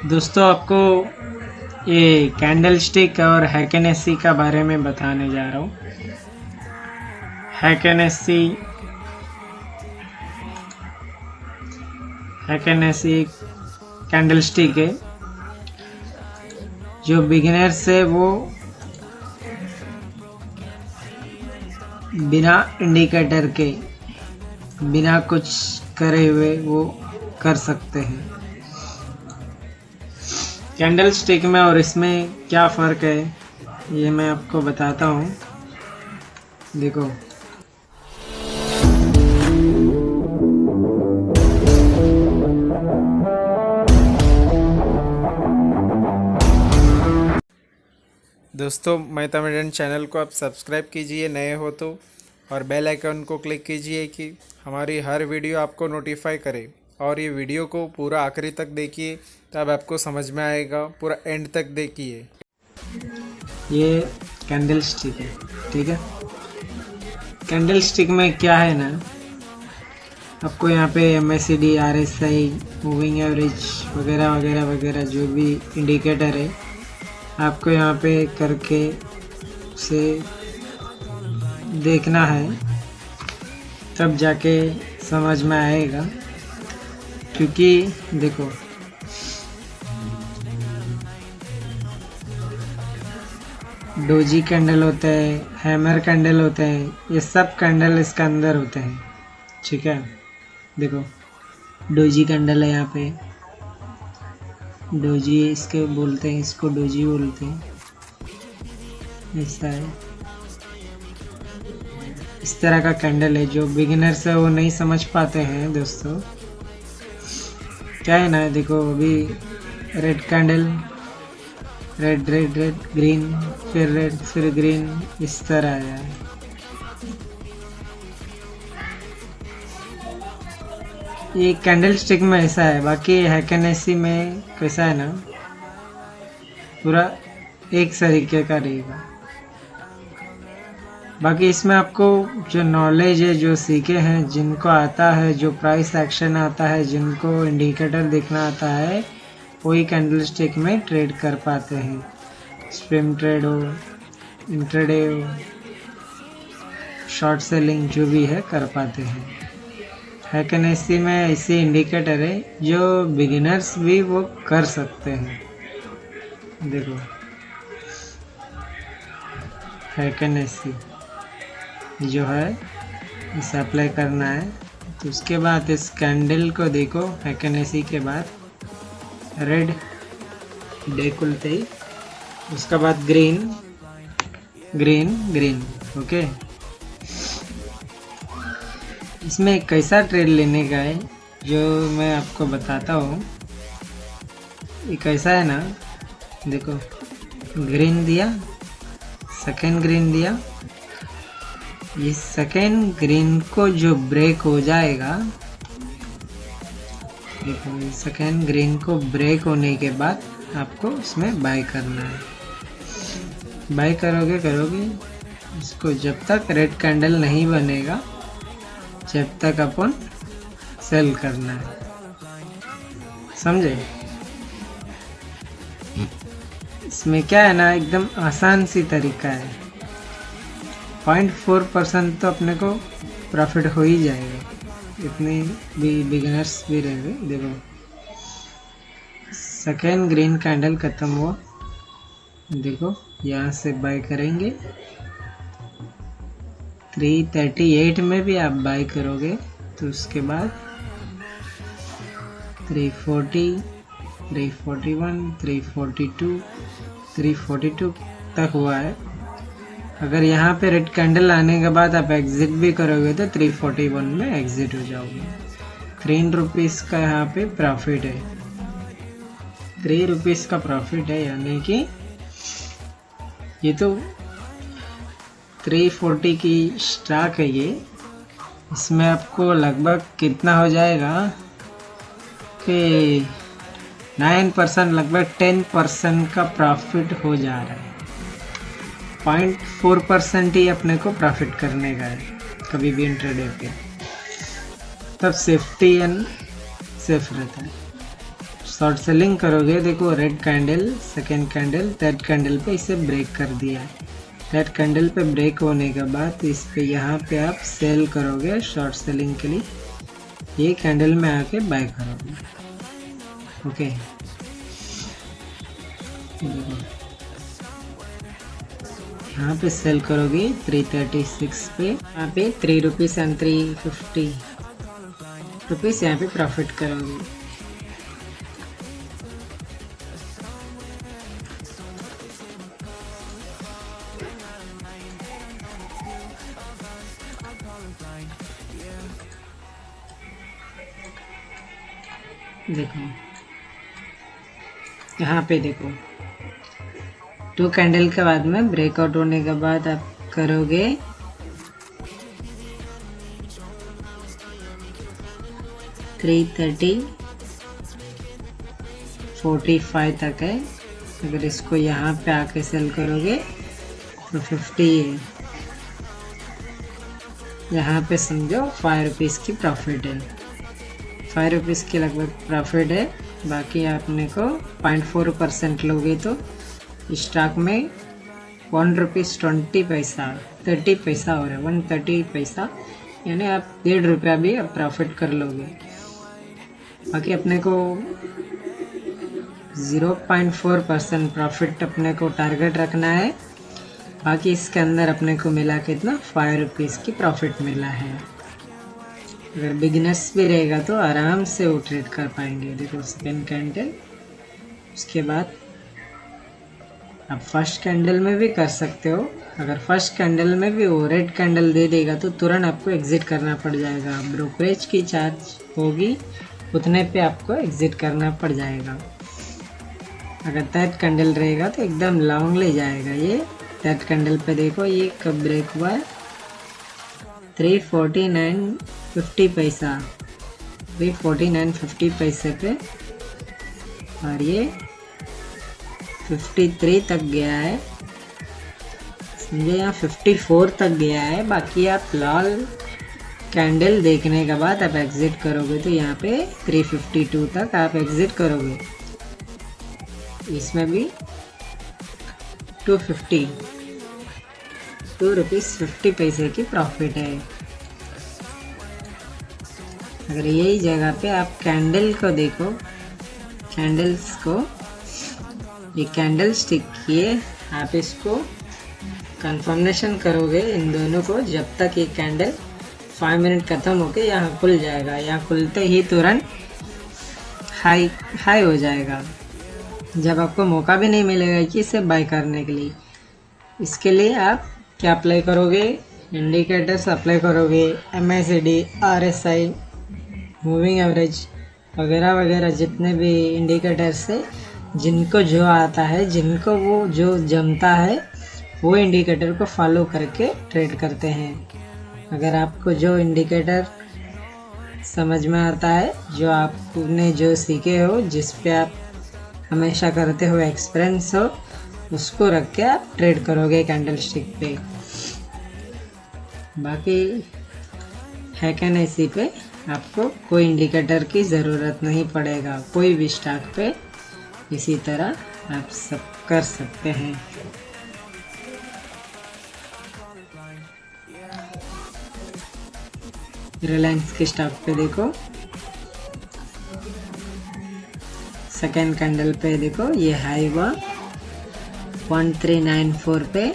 दोस्तों आपको ये कैंडल स्टिक और हैकेनेसी का बारे में बताने जा रहा हूँ। हैकेनेसी कैंडल स्टिक है जो बिगिनर्स है वो बिना इंडिकेटर के बिना कुछ करे हुए वो कर सकते हैं। कैंडल स्टिक में और इसमें क्या फ़र्क है ये मैं आपको बताता हूँ। देखो दोस्तों मैं तमिलन चैनल को आप सब्सक्राइब कीजिए नए हो तो, और बेल आइकन को क्लिक कीजिए कि हमारी हर वीडियो आपको नोटिफाई करे। और ये वीडियो को पूरा आखिरी तक देखिए तब आपको समझ में आएगा, पूरा एंड तक देखिए। ये कैंडल स्टिक है, ठीक है। कैंडल स्टिक में क्या है ना, आपको यहाँ पे MACD, RSI, मूविंग एवरेज वगैरह वगैरह वगैरह जो भी इंडिकेटर है आपको यहाँ पे करके उसे देखना है, तब जाके समझ में आएगा। क्योंकि देखो डोजी कैंडल होते हैं, हैमर कैंडल होते हैं, ये सब कैंडल इसके अंदर होते हैं, ठीक है। देखो डोजी कैंडल है, यहाँ पे डोजी इसके बोलते हैं, इसको डोजी बोलते हैं। ऐसा है, इस तरह का कैंडल है जो बिगिनर्स है वो नहीं समझ पाते हैं। दोस्तों क्या है ना, देखो अभी red candle, red red red green, फिर रेड फिर ग्रीन, इस तरह है। ये कैंडल स्टिक में ऐसा है। बाकी हैकेनेसी में कैसा है ना, पूरा एक तरीके का रहेगा। बाकी इसमें आपको जो नॉलेज है, जो सीखे हैं, जिनको आता है, जो प्राइस एक्शन आता है, जिनको इंडिकेटर देखना आता है, वही कैंडल स्टिक में ट्रेड कर पाते हैं। स्विंग ट्रेड हो, इंट्राडे हो, शॉर्ट सेलिंग जो भी है कर पाते हैं। हैकेनेसी में ऐसे इंडिकेटर है जो बिगिनर्स भी वो कर सकते हैं। देखो हैकेनेसी जो है इसे अप्लाई करना है, तो उसके बाद इस कैंडल को देखो। हैकेनेसी के बाद रेड डे खुलते ही, उसके बाद ग्रीन ग्रीन ग्रीन, ओके। इसमें कैसा ट्रेड लेने का है जो मैं आपको बताता हूँ। ये कैसा है ना, देखो ग्रीन दिया, सेकेंड ग्रीन दिया, ये सेकेंड ग्रीन को जो ब्रेक हो जाएगा, देखो ये सेकेंड ग्रीन को ब्रेक होने के बाद आपको इसमें बाय करना है। बाय करोगे इसको जब तक रेड कैंडल नहीं बनेगा, जब तक अपन सेल करना है, समझे। इसमें क्या है ना, एकदम आसान सी तरीका है। 0.4% तो अपने को प्रॉफिट हो ही जाएगा, इतने भी बिगिनर्स भी रहेंगे। देखो सेकेंड ग्रीन कैंडल खत्म हुआ, देखो यहाँ से बाय करेंगे। 338 में भी आप बाय करोगे तो उसके बाद 340, 341, 342, 342 तक हुआ है। अगर यहाँ पे रेड कैंडल आने के बाद आप एग्जिट भी करोगे तो 341 में एग्जिट हो जाओगे। 3 रुपीज़ का यहाँ पे प्रॉफिट है, 3 रुपीज़ का प्रॉफिट है, यानी कि ये तो 340 की स्टॉक है ये। इसमें आपको लगभग कितना हो जाएगा कि 9%, लगभग 10% का प्रॉफिट हो जा रहा है। 0.4% ही अपने को प्रॉफिट करने का है कभी भी इंट्राडे पे, तब सेफ्टी एंड सेफ रहता है। शॉर्ट सेलिंग करोगे, देखो red candle, second candle, third candle पे इसे ब्रेक कर दिया है। थर्ड कैंडल पे ब्रेक होने के बाद इस पे यहाँ पे आप सेल करोगे शॉर्ट सेलिंग के लिए, ये कैंडल में आके बाय करोगे। ओके, यहाँ पे सेल करोगे 336 पे, यहाँ पे 3 रुपीज़ एंड 350 रुपीज़ यहाँ पे प्रॉफिट करोगे। देखो यहाँ पे देखो 2 कैंडल के बाद में ब्रेकआउट होने के बाद आप करोगे 330-45 तक है। अगर इसको यहाँ पे आके सेल करोगे तो 50 है। यहाँ पे समझो 5 रुपीज़ की प्रॉफिट है, 5 रुपीज़ की लगभग प्रॉफिट है। बाकी आपने को 0.4% लोगे तो स्टॉक में 1 रुपीज़ 20 पैसा 30 पैसा हो रहा है, 130 पैसा, यानी आप 1.5 रुपया भी आप प्रॉफिट कर लोगे। बाकी अपने को 0.4% प्रॉफिट अपने को टारगेट रखना है। बाकी इसके अंदर अपने को मिला कितना 5 रुपीज़ की प्रॉफिट मिला है। अगर बिगिनर्स भी रहेगा तो आराम से वो ट्रेड कर पाएंगे। देखो सेकेंड कैंडल, उसके बाद आप फर्स्ट कैंडल में भी कर सकते हो। अगर फर्स्ट कैंडल में भी वो रेड कैंडल दे देगा तो तुरंत आपको एग्ज़िट करना पड़ जाएगा। ब्रोकरेज की चार्ज होगी उतने पे आपको एग्ज़िट करना पड़ जाएगा। अगर थर्ड कैंडल रहेगा तो एकदम लॉन्ग ले जाएगा। ये थर्ड कैंडल पे देखो ये कब ब्रेक हुआ है, 349.50 पैसा, 349.50 पैसे पे, और ये 53 तक गया है, समझे, यहाँ 54 तक गया है। बाकी आप लाल कैंडल देखने के बाद आप एग्ज़िट करोगे तो यहाँ पे 352 तक आप एग्ज़िट करोगे। इसमें भी 250 ₹2.50 पैसे की प्रॉफिट है। अगर यही जगह पे आप कैंडल को देखो, कैंडल्स को, ये कैंडल स्टिक किए, आप इसको कंफर्मेशन करोगे इन दोनों को, जब तक ये कैंडल 5 मिनट ख़त्म होके यहाँ खुल जाएगा। यहाँ खुलते ही तुरंत हाई हो जाएगा, जब आपको मौका भी नहीं मिलेगा कि इसे बाय करने के लिए। इसके लिए आप क्या अप्लाई करोगे, इंडिकेटर्स अप्लाई करोगे, MACD, RSI, मूविंग एवरेज वगैरह वगैरह, जितने भी इंडिकेटर्स है, जिनको जो आता है, जिनको वो जो जमता है, वो इंडिकेटर को फॉलो करके ट्रेड करते हैं। अगर आपको जो इंडिकेटर समझ में आता है, जो आपने जो सीखे हो, जिस पे आप हमेशा करते हो, एक्सपीरियंस हो, उसको रख के आप ट्रेड करोगे कैंडल स्टिक पे। बाकी हैकन ऐसी पे आपको कोई इंडिकेटर की ज़रूरत नहीं पड़ेगा, कोई भी स्टॉक पे इसी तरह आप सब कर सकते हैं। रिलायंस के स्टॉक पे देखो, सेकेंड कैंडल पे देखो ये हाई हुआ 1394 पे।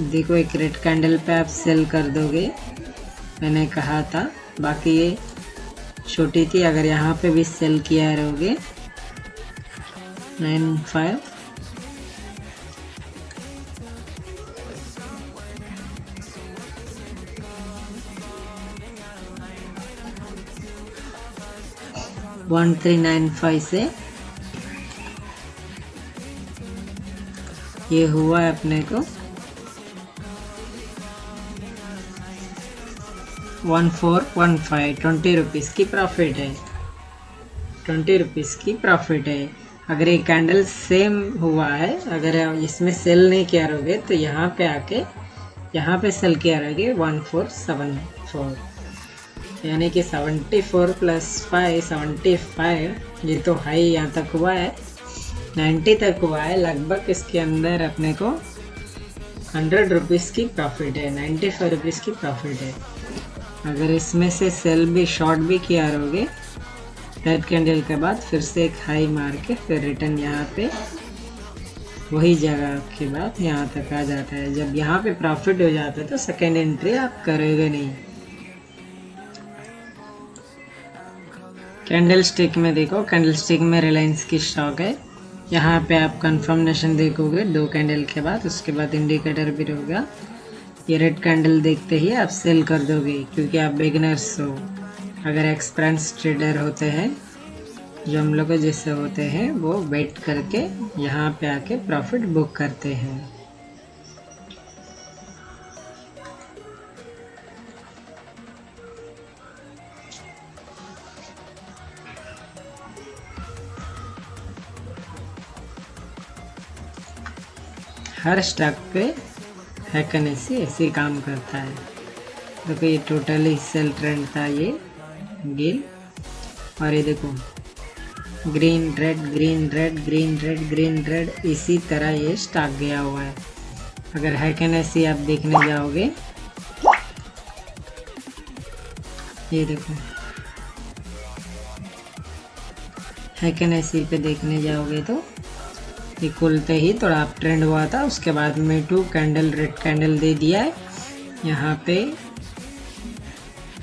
देखो एक रेड कैंडल पे आप सेल कर दोगे, मैंने कहा था। बाकी ये छोटी थी, अगर यहाँ पे भी सेल किया रहोगे 95, $1395 से ये हुआ है अपने को 1415, 20 रुपीज़ की प्रॉफिट है, 20 रुपीज़ की प्रॉफिट है। अगर ये कैंडल सेम हुआ है, अगर इसमें सेल नहीं किया रहोगे तो यहाँ पे आके यहाँ पे सेल किया रहोगे 1474। यानी कि 74 + 5 75, ये तो हाई यहाँ तक हुआ है, 90 तक हुआ है। लगभग इसके अंदर अपने को 100 रुपीज़ की प्रॉफिट है, 95 रुपीज़ की प्रॉफिट है। अगर इसमें से सेल भी शॉर्ट भी किया रहोगे रेड कैंडल के बाद, फिर से एक हाई मार के फिर रिटर्न यहाँ पे वही जगह के बाद यहाँ तक आ जाता है। जब यहाँ पे प्रॉफिट हो जाता है तो सेकेंड एंट्री आप करोगे नहीं। कैंडल स्टिक में देखो, कैंडल स्टिक में रिलायंस की स्टॉक है। यहाँ पे आप कंफर्मेशन देखोगे 2 कैंडल के बाद, उसके बाद इंडिकेटर भी होगा। ये रेड कैंडल देखते ही आप सेल कर दोगे, क्योंकि आप बिगिनर्स हो। अगर एक्सपीरियंस ट्रेडर होते हैं, जो हम लोग जैसे होते हैं, वो वेट करके यहाँ पे आके प्रॉफिट बुक करते हैं। हर स्टॉक पे हैकन ऐसे काम करता है। देखो ये टोटली सेल ट्रेंड था, ये गेल, और ये देखो green red green red green red green red, इसी तरह ये स्टॉक गया हुआ है। अगर हैकन आप देखने जाओगे, ये देखो हैकन पे देखने जाओगे तो ये खुलते ही थोड़ा अप ट्रेंड हुआ था, उसके बाद में 2 कैंडल रेड कैंडल दे दिया है। यहाँ पे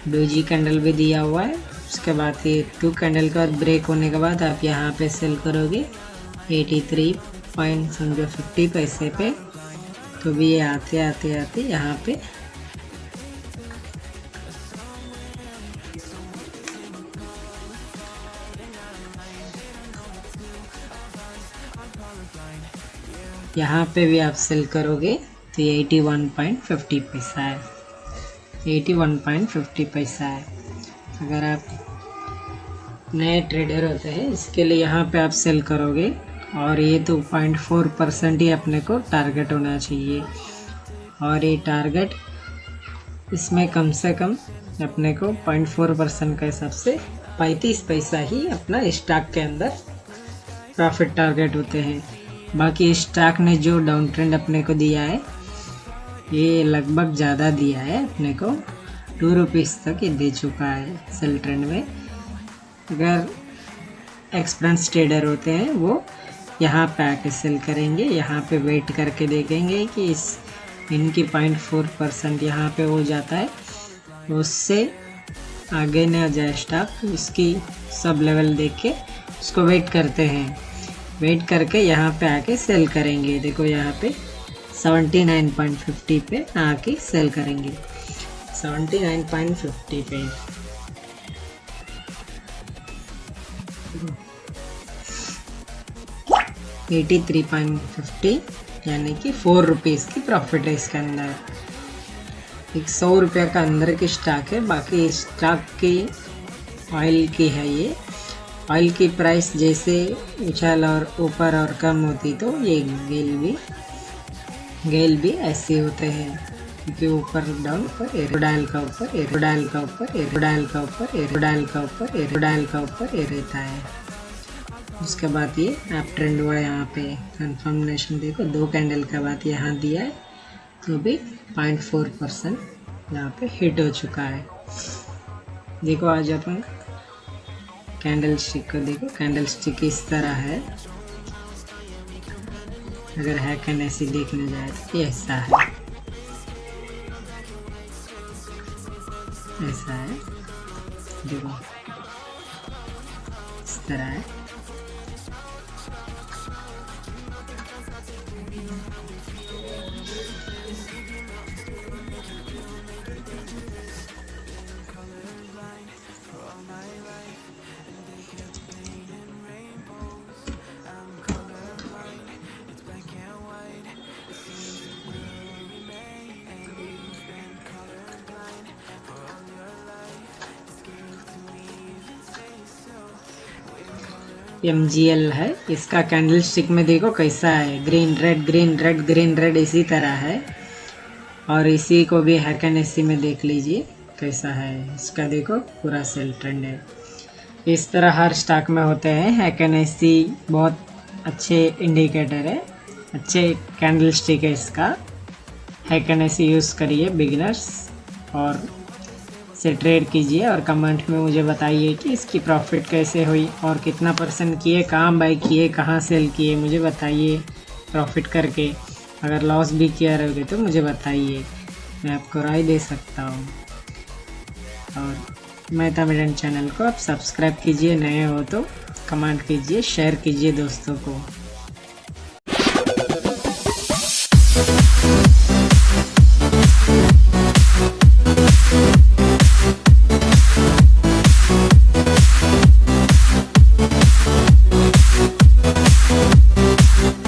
डोजी कैंडल भी दिया हुआ है। उसके बाद ये 2 कैंडल के बाद ब्रेक होने के बाद आप यहाँ पे सेल करोगे 83.50 पैसे पे। तो भी ये आते आते आते यहाँ पे भी आप सेल करोगे तो ये 81.50 पैसा है, 81.50 पैसा है। अगर आप नए ट्रेडर होते हैं, इसके लिए यहाँ पे आप सेल करोगे, और ये तो 0.4% ही अपने को टारगेट होना चाहिए। और ये टारगेट इसमें कम से कम अपने को 0.4% के हिसाब से 35 पैसा ही अपना स्टॉक के अंदर प्रॉफिट टारगेट होते हैं। बाकी स्टॉक ने जो डाउन ट्रेंड अपने को दिया है, ये लगभग ज़्यादा दिया है अपने को, 2 रुपीज़ तक ये दे चुका है सेल ट्रेंड में। अगर एक्सपीरियंस ट्रेडर होते हैं, वो यहाँ पे आके सेल करेंगे, यहाँ पे वेट करके देखेंगे कि इनकी 0.4% यहाँ पे हो जाता है, उससे आगे न जाए स्टॉक, इसकी सब लेवल देख के उसको वेट करते हैं। वेट करके यहाँ पे आके सेल करेंगे। देखो यहाँ पे 79.50 पे आके सेल करेंगे, 79.50 पे। $83.50 यानी कि 4 रुपीज़ की प्रॉफिट है इसके अंदर। एक 100 रुपये का अंदर की स्टॉक है। बाकी स्टॉक की ऑयल की है। ये ऑयल की प्राइस जैसे उछाल और ऊपर और कम होती, तो ये गेल भी ऐसे होते हैं, क्योंकि ऊपर डाउन पर एरोडाइल का ऊपर एरोडाइल का ऊपर एरोडाइल का ऊपर एरोडाइल का ऊपर एरोडाइल का ऊपर रहता है। उसके बाद ये अप ट्रेंड हुआ, यहाँ पे कंफर्मेशन देखो 2 कैंडल के बाद यहाँ दिया है, तो भी 0.4% यहाँ पे हिट हो चुका है। देखो आज अपन कैंडल स्टिक को देखो, कैंडल स्टिक इस तरह है। अगर हैकन ऐसी देखने जाए तो ये ऐसा है, ऐसा है, देखो इस तरह है। MGL है, इसका कैंडल स्टिक में देखो कैसा है, green red green red green red इसी तरह है। और इसी को भी हैकन एसी में देख लीजिए, कैसा है इसका देखो, पूरा सेल ट्रेंड है। इस तरह हर स्टॉक में होते हैं। हैकएनएसी बहुत अच्छे इंडिकेटर है, अच्छे कैंडल स्टिक है इसका। हैकएनएसी यूज़ करिए बिगिनर्स और से ट्रेड कीजिए और कमेंट में मुझे बताइए कि इसकी प्रॉफिट कैसे हुई और कितना % किए, कहाँ बाई किए, कहाँ सेल किए, मुझे बताइए प्रॉफिट करके। अगर लॉस भी किया रहोगे तो मुझे बताइए, मैं आपको राय दे सकता हूँ। और मेहता मिडन चैनल को आप सब्सक्राइब कीजिए, नए हो तो कमेंट कीजिए, शेयर कीजिए दोस्तों को।